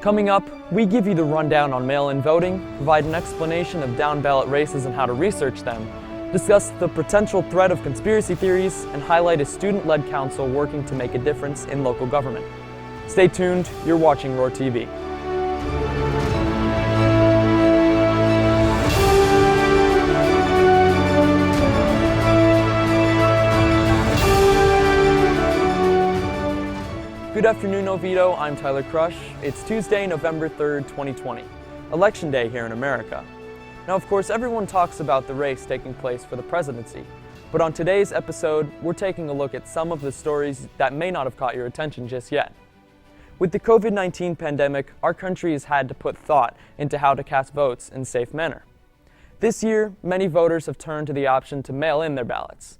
Coming up, we give you the rundown on mail-in voting, provide an explanation of down-ballot races and how to research them, discuss the potential threat of conspiracy theories, and highlight a student-led council working to make a difference in local government. Stay tuned, you're watching Roar TV. Good afternoon, Oviedo. I'm Tyler Crush. It's Tuesday, November 3rd, 2020, Election Day here in America. Now, of course, everyone talks about the race taking place for the presidency, but on today's episode, we're taking a look at some of the stories that may not have caught your attention just yet. With the COVID-19 pandemic, our country has had to put thought into how to cast votes in a safe manner. This year, many voters have turned to the option to mail in their ballots.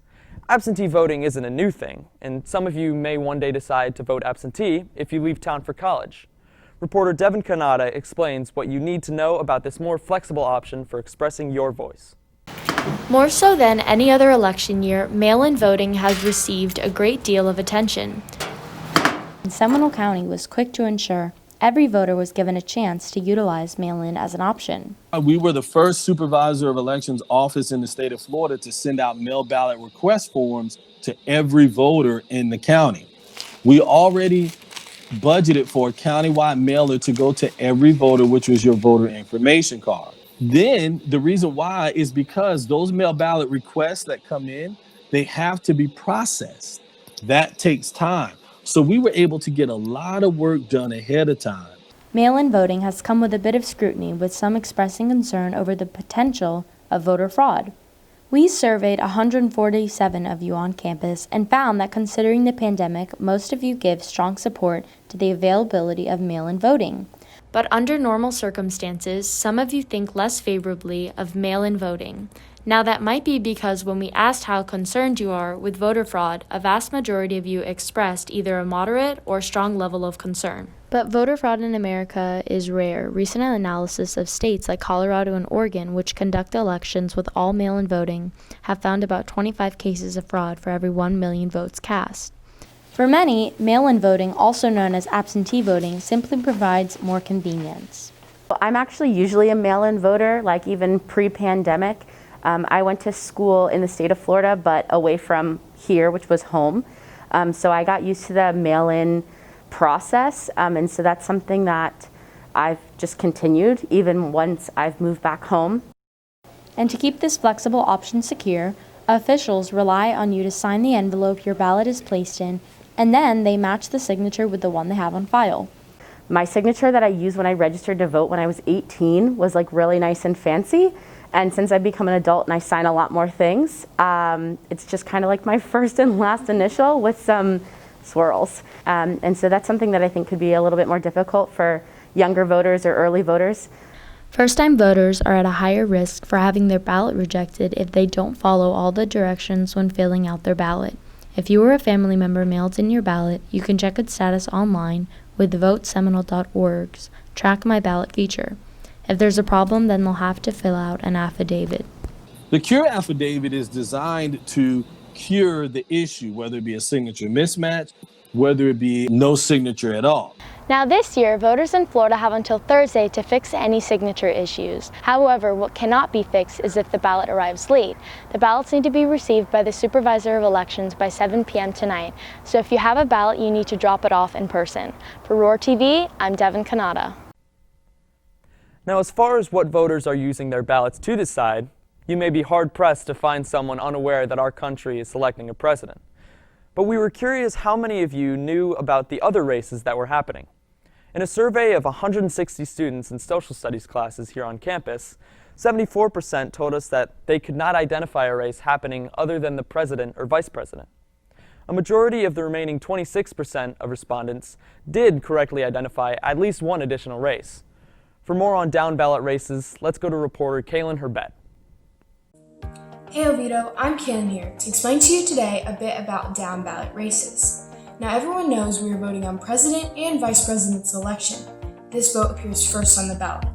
Absentee voting isn't a new thing, and some of you may one day decide to vote absentee if you leave town for college. Reporter Devin Canada explains what you need to know about this more flexible option for expressing your voice. More so than any other election year, mail-in voting has received a great deal of attention. Seminole County was quick to ensure every voter was given a chance to utilize mail-in as an option. We were the first supervisor of elections office in the state of Florida to send out mail ballot request forms to every voter in the county. We already budgeted for a countywide mailer to go to every voter, which was your voter information card. Then the reason why is because those mail ballot requests that come in, they have to be processed. That takes time. So we were able to get a lot of work done ahead of time. Mail-in voting has come with a bit of scrutiny, with some expressing concern over the potential of voter fraud. We surveyed 147 of you on campus and found that considering the pandemic, most of you give strong support to the availability of mail-in voting. But under normal circumstances, some of you think less favorably of mail-in voting. Now that might be because when we asked how concerned you are with voter fraud, a vast majority of you expressed either a moderate or strong level of concern. But voter fraud in America is rare. Recent analysis of states like Colorado and Oregon, which conduct elections with all mail-in voting, have found about 25 cases of fraud for every 1 million votes cast. For many, mail-in voting, also known as absentee voting, simply provides more convenience. I'm actually usually a mail-in voter, like even pre-pandemic. I went to school in the state of Florida, but away from here, which was home. So I got used to the mail-in process, and so that's something that I've just continued even once I've moved back home. And to keep this flexible option secure, officials rely on you to sign the envelope your ballot is placed in, and then they match the signature with the one they have on file. My signature that I used when I registered to vote when I was 18 was like really nice and fancy. And since I've become an adult and I sign a lot more things, it's just kind of like my first and last initial with some swirls. And so that's something that I think could be a little bit more difficult for younger voters or early voters. First-time voters are at a higher risk for having their ballot rejected if they don't follow all the directions when filling out their ballot. If you or a family member mailed in your ballot, you can check its status online with voteseminole.org's Track My Ballot feature. If there's a problem, then they'll have to fill out an affidavit. The cure affidavit is designed to cure the issue, whether it be a signature mismatch, whether it be no signature at all. Now this year, voters in Florida have until Thursday to fix any signature issues. However, what cannot be fixed is if the ballot arrives late. The ballots need to be received by the supervisor of elections by 7 p.m. tonight. So if you have a ballot, you need to drop it off in person. For Roar TV, I'm Devin Canada. Now, as far as what voters are using their ballots to decide, you may be hard-pressed to find someone unaware that our country is selecting a president. But we were curious how many of you knew about the other races that were happening. In a survey of 160 students in social studies classes here on campus, 74% told us that they could not identify a race happening other than the president or vice president. A majority of the remaining 26% of respondents did correctly identify at least one additional race. For more on down-ballot races, let's go to reporter Kaylin Herbett. Hey Oviedo, I'm Kaylin here to explain to you today a bit about down-ballot races. Now everyone knows we are voting on president and vice president's election. This vote appears first on the ballot.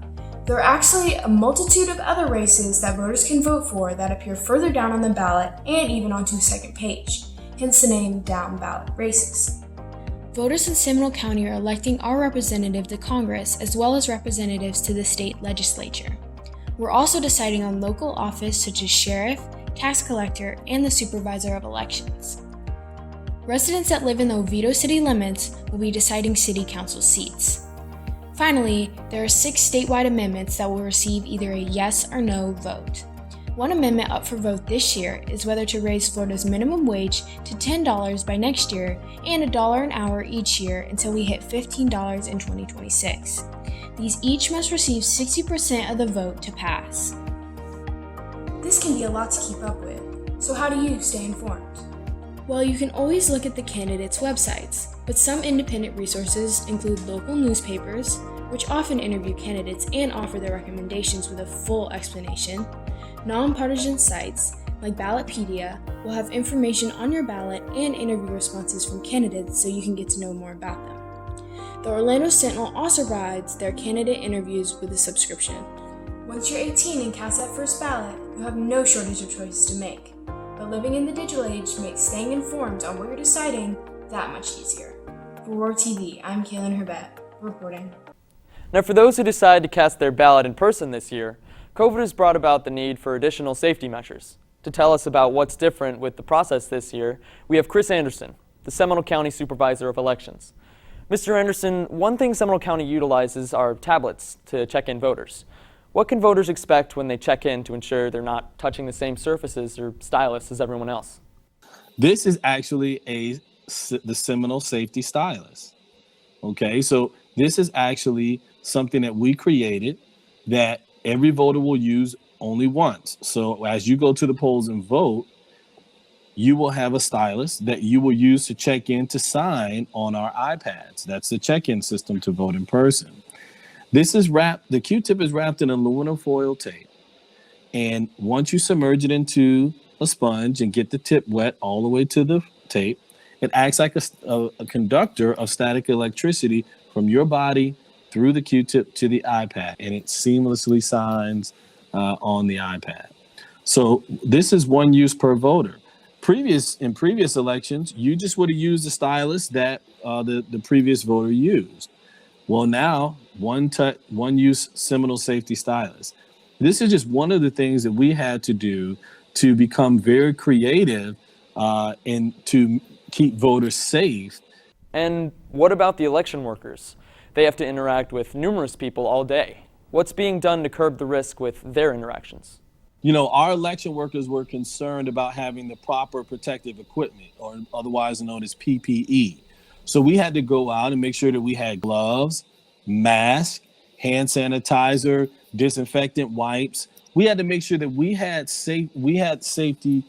There are actually a multitude of other races that voters can vote for that appear further down on the ballot and even onto a second page, hence the name down-ballot races. Voters in Seminole County are electing our representative to Congress as well as representatives to the state legislature. We're also deciding on local office such as sheriff, tax collector, and the supervisor of elections. Residents that live in the Oviedo city limits will be deciding city council seats. Finally, there are 6 statewide amendments that will receive either a yes or no vote. One amendment up for vote this year is whether to raise Florida's minimum wage to $10 by next year and $1 an hour each year until we hit $15 in 2026. These each must receive 60% of the vote to pass. This can be a lot to keep up with, so how do you stay informed? Well, you can always look at the candidates' websites, but some independent resources include local newspapers, which often interview candidates and offer their recommendations with a full explanation. Nonpartisan sites, like Ballotpedia, will have information on your ballot and interview responses from candidates so you can get to know more about them. The Orlando Sentinel also provides their candidate interviews with a subscription. Once you're 18 and cast that first ballot, you'll have no shortage of choices to make. But living in the digital age makes staying informed on what you're deciding that much easier. For Roar TV, I'm Kaylin Herbett, reporting. Now, for those who decide to cast their ballot in person this year, COVID has brought about the need for additional safety measures. To tell us about what's different with the process this year, we have Chris Anderson, the Seminole County Supervisor of Elections. Mr. Anderson, one thing Seminole County utilizes are tablets to check in voters. What can voters expect when they check in to ensure they're not touching the same surfaces or stylus as everyone else? This is actually the Seminole Safety Stylus. Okay, so this is actually something that we created that every voter will use only once. So as you go to the polls and vote, you will have a stylus that you will use to check in to sign on our iPads. That's the check-in system to vote in person. This is wrapped, the Q-tip is wrapped in aluminum foil tape. And once you submerge it into a sponge and get the tip wet all the way to the tape, it acts like a conductor of static electricity from your body through the Q-tip to the iPad, and it seamlessly signs on the iPad. So this is one use per voter. In previous elections, you just would have used the stylus that the previous voter used. Well, now one use Seminole Safety Stylus. This is just one of the things that we had to do to become very creative and to keep voters safe. And what about the election workers? They have to interact with numerous people all day. What's being done to curb the risk with their interactions? You know, our election workers were concerned about having the proper protective equipment, or otherwise known as PPE. So we had to go out and make sure that we had gloves, masks, hand sanitizer, disinfectant wipes. We had to make sure that we had safety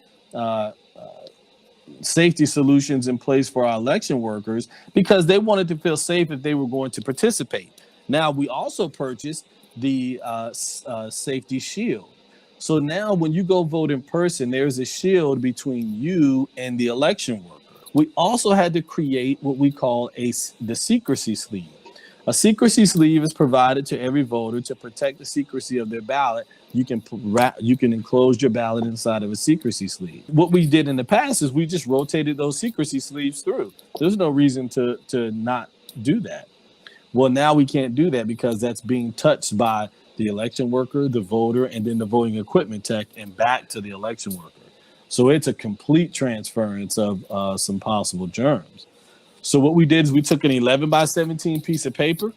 solutions in place for our election workers because they wanted to feel safe if they were going to participate. Now, we also purchased the safety shield. So now when you go vote in person, there's a shield between you and the election worker. We also had to create what we call the secrecy sleeve. A secrecy sleeve is provided to every voter to protect the secrecy of their ballot. You can enclose your ballot inside of a secrecy sleeve. What we did in the past is we just rotated those secrecy sleeves through. There's no reason to not do that. Well, now we can't do that because that's being touched by the election worker, the voter, and then the voting equipment tech, and back to the election worker. So it's a complete transference of some possible germs. So what we did is we took an 11 by 17 piece of paper,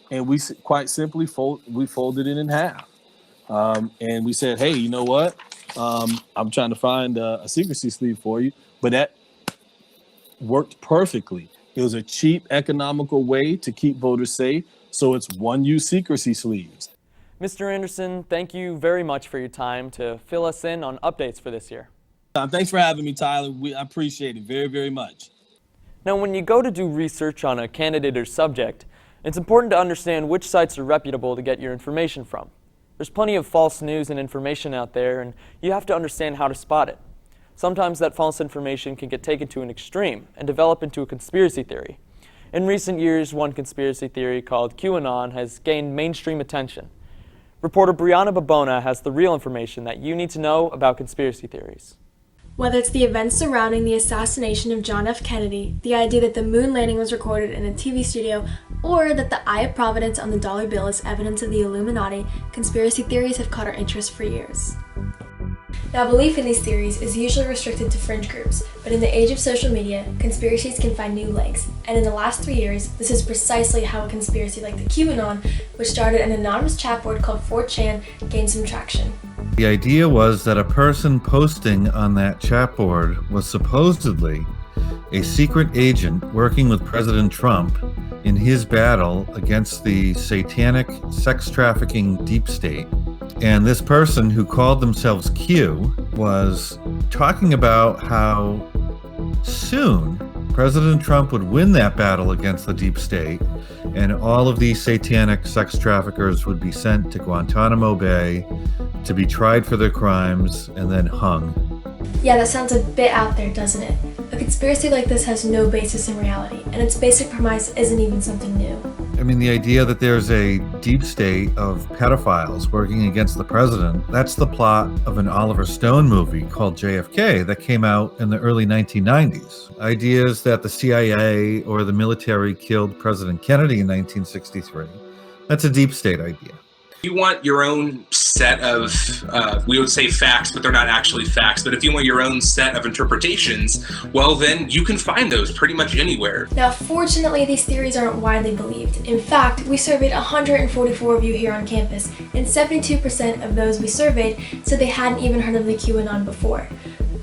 and we quite simply folded it in half. And we said, hey, you know what? I'm trying to find a secrecy sleeve for you, but that worked perfectly. It was a cheap, economical way to keep voters safe. So it's one-use secrecy sleeves. Mr. Anderson, thank you very much for your time to fill us in on updates for this year. Thanks for having me, Tyler. I appreciate it very, very much. Now, when you go to do research on a candidate or subject, it's important to understand which sites are reputable to get your information from. There's plenty of false news and information out there, and you have to understand how to spot it. Sometimes that false information can get taken to an extreme and develop into a conspiracy theory. In recent years, one conspiracy theory called QAnon has gained mainstream attention. Reporter Brianna Babona has the real information that you need to know about conspiracy theories. Whether it's the events surrounding the assassination of John F. Kennedy, the idea that the moon landing was recorded in a TV studio, or that the Eye of Providence on the dollar bill is evidence of the Illuminati, conspiracy theories have caught our interest for years. Now, belief in these theories is usually restricted to fringe groups, but in the age of social media, conspiracies can find new legs. And in the last 3 years, this is precisely how a conspiracy like the QAnon, which started an anonymous chat board called 4chan, gained some traction. The idea was that a person posting on that chat board was supposedly a secret agent working with President Trump in his battle against the satanic sex trafficking deep state. And this person, who called themselves Q, was talking about how soon President Trump would win that battle against the deep state, and all of these satanic sex traffickers would be sent to Guantanamo Bay to be tried for their crimes and then hung. Yeah, that sounds a bit out there, doesn't it? A conspiracy like this has no basis in reality, and its basic premise isn't even something new. I mean, the idea that there's a deep state of pedophiles working against the president, that's the plot of an Oliver Stone movie called JFK that came out in the early 1990s. Ideas that the CIA or the military killed President Kennedy in 1963, that's a deep state idea. You want your own set of, we would say facts, but they're not actually facts. But if you want your own set of interpretations, well, then you can find those pretty much anywhere. Now, fortunately, these theories aren't widely believed. In fact, we surveyed 144 of you here on campus, and 72% of those we surveyed said they hadn't even heard of the QAnon before.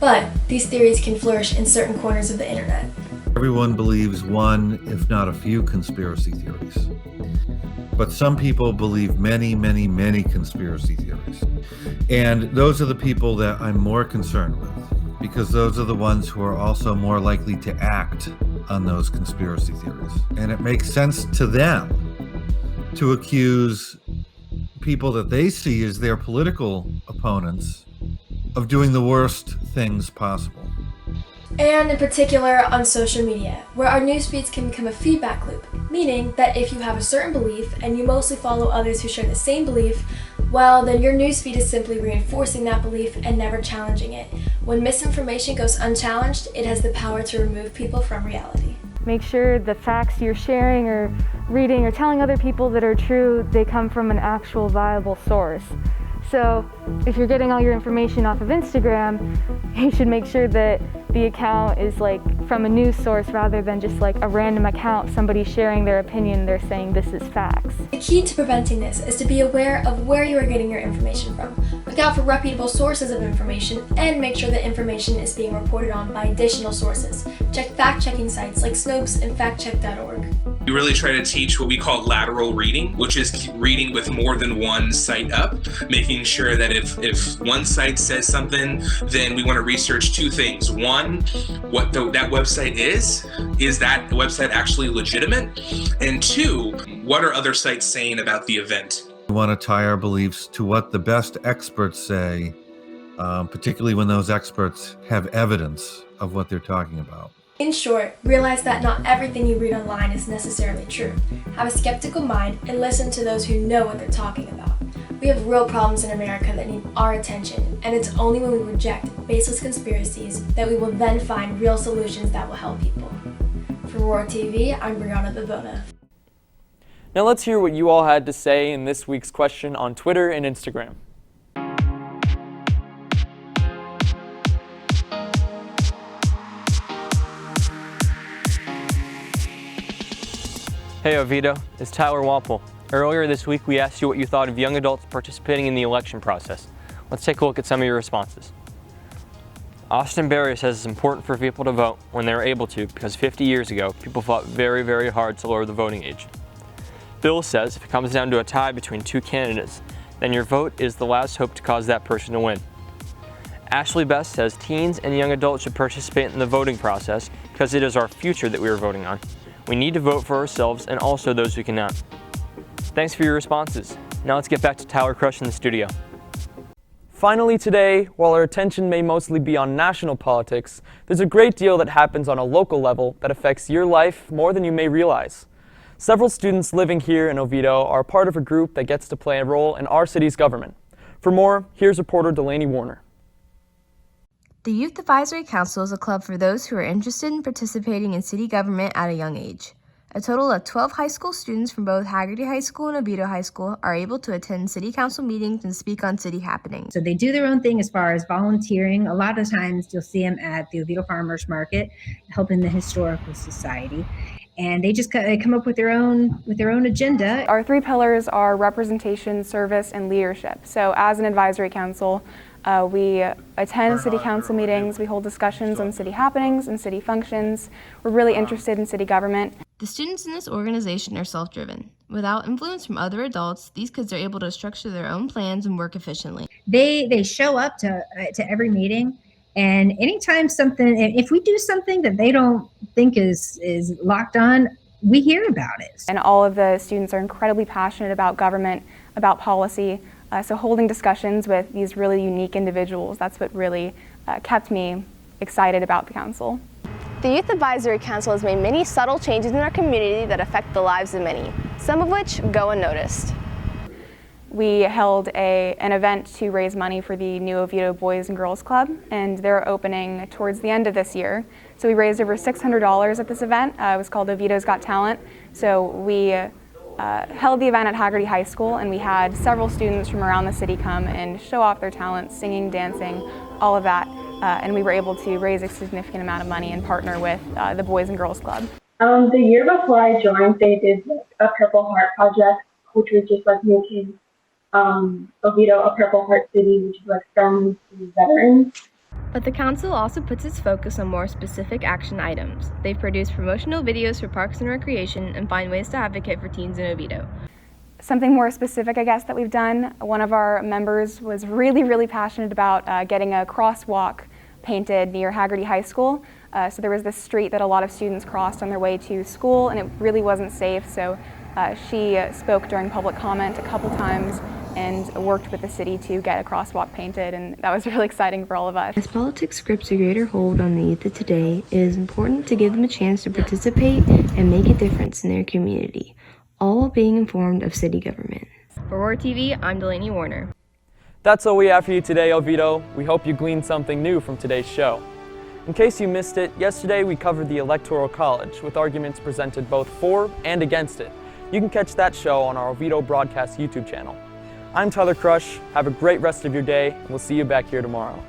But these theories can flourish in certain corners of the internet. Everyone believes one, if not a few, conspiracy theories. But some people believe many, many, many conspiracy theories. And those are the people that I'm more concerned with, because those are the ones who are also more likely to act on those conspiracy theories. And it makes sense to them to accuse people that they see as their political opponents of doing the worst things possible. And in particular on social media, where our news feeds can become a feedback loop, meaning that if you have a certain belief and you mostly follow others who share the same belief, well, then your news feed is simply reinforcing that belief and never challenging it. When misinformation goes unchallenged, it has the power to remove people from reality. Make sure the facts you're sharing or reading or telling other people that are true, they come from an actual viable source. So if you're getting all your information off of Instagram, you should make sure that the account is like from a news source rather than just like a random account, somebody sharing their opinion, they're saying this is facts. The key to preventing this is to be aware of where you are getting your information from. Look out for reputable sources of information and make sure that information is being reported on by additional sources. Check fact-checking sites like Snopes and factcheck.org. We really try to teach what we call lateral reading, which is reading with more than one site up, making sure that if one site says something, then we want to research two things. One, what that website is that website actually legitimate? And two, what are other sites saying about the event? We want to tie our beliefs to what the best experts say, particularly when those experts have evidence of what they're talking about. In short, realize that not everything you read online is necessarily true. Have a skeptical mind and listen to those who know what they're talking about. We have real problems in America that need our attention, and it's only when we reject baseless conspiracies that we will then find real solutions that will help people. For Roar TV, I'm Brianna Bavona. Now let's hear what you all had to say in this week's question on Twitter and Instagram. Hey Oviedo, it's Tyler Wapple. Earlier this week we asked you what you thought of young adults participating in the election process. Let's take a look at some of your responses. Austin Barry says it's important for people to vote when they're able to because 50 years ago people fought very, very hard to lower the voting age. Bill says if it comes down to a tie between two candidates, then your vote is the last hope to cause that person to win. Ashley Best says teens and young adults should participate in the voting process because it is our future that we are voting on. We need to vote for ourselves and also those who cannot. Thanks for your responses. Now let's get back to Tyler Crush in the studio. Finally today, while our attention may mostly be on national politics, there's a great deal that happens on a local level that affects your life more than you may realize. Several students living here in Oviedo are part of a group that gets to play a role in our city's government. For more, here's reporter Delaney Warner. The Youth Advisory Council is a club for those who are interested in participating in city government at a young age. A total of 12 high school students from both Haggerty High School and Oviedo High School are able to attend city council meetings and speak on city happenings. So they do their own thing as far as volunteering. A lot of times you'll see them at the Oviedo Farmers Market, helping the Historical Society. And they just come up with their own agenda. Our 3 pillars are representation, service, and leadership. So as an advisory council, we attend city council meetings, we hold discussions on city happenings and city functions. We're really interested in city government. The students in this organization are self-driven. Without influence from other adults, these kids are able to structure their own plans and work efficiently. They show up to every meeting, and anytime if we do something that they don't think is locked on, we hear about it. And all of the students are incredibly passionate about government, about policy. So holding discussions with these really unique individuals, that's what really kept me excited about the council. The Youth Advisory Council has made many subtle changes in our community that affect the lives of many, some of which go unnoticed. We held an event to raise money for the new Oviedo Boys and Girls Club, and they're opening towards the end of this year. So we raised over $600 at this event. It was called Oviedo's Got Talent. So we held the event at Haggerty High School, and we had several students from around the city come and show off their talents, singing, dancing, all of that. And we were able to raise a significant amount of money and partner with the Boys and Girls Club. The year before I joined, they did a Purple Heart project, which was just like making Oviedo a Purple Heart city, which is like friendly to veterans. But the council also puts its focus on more specific action items. They produce promotional videos for parks and recreation and find ways to advocate for teens in Oviedo. Something more specific, I guess, that we've done, one of our members was really passionate about getting a crosswalk painted near Haggerty High School. So there was this street that a lot of students crossed on their way to school, and it really wasn't safe. So she spoke during public comment a couple times and worked with the city to get a crosswalk painted, and that was really exciting for all of us. As politics grips a greater hold on the youth of today, it is important to give them a chance to participate and make a difference in their community, all while being informed of city government. For Roar TV, I'm Delaney Warner. That's all we have for you today, Oviedo. We hope you gleaned something new from today's show. In case you missed it, yesterday we covered the Electoral College with arguments presented both for and against it. You can catch that show on our Oviedo Broadcast YouTube channel. I'm Tyler Crush. Have a great rest of your day, and we'll see you back here tomorrow.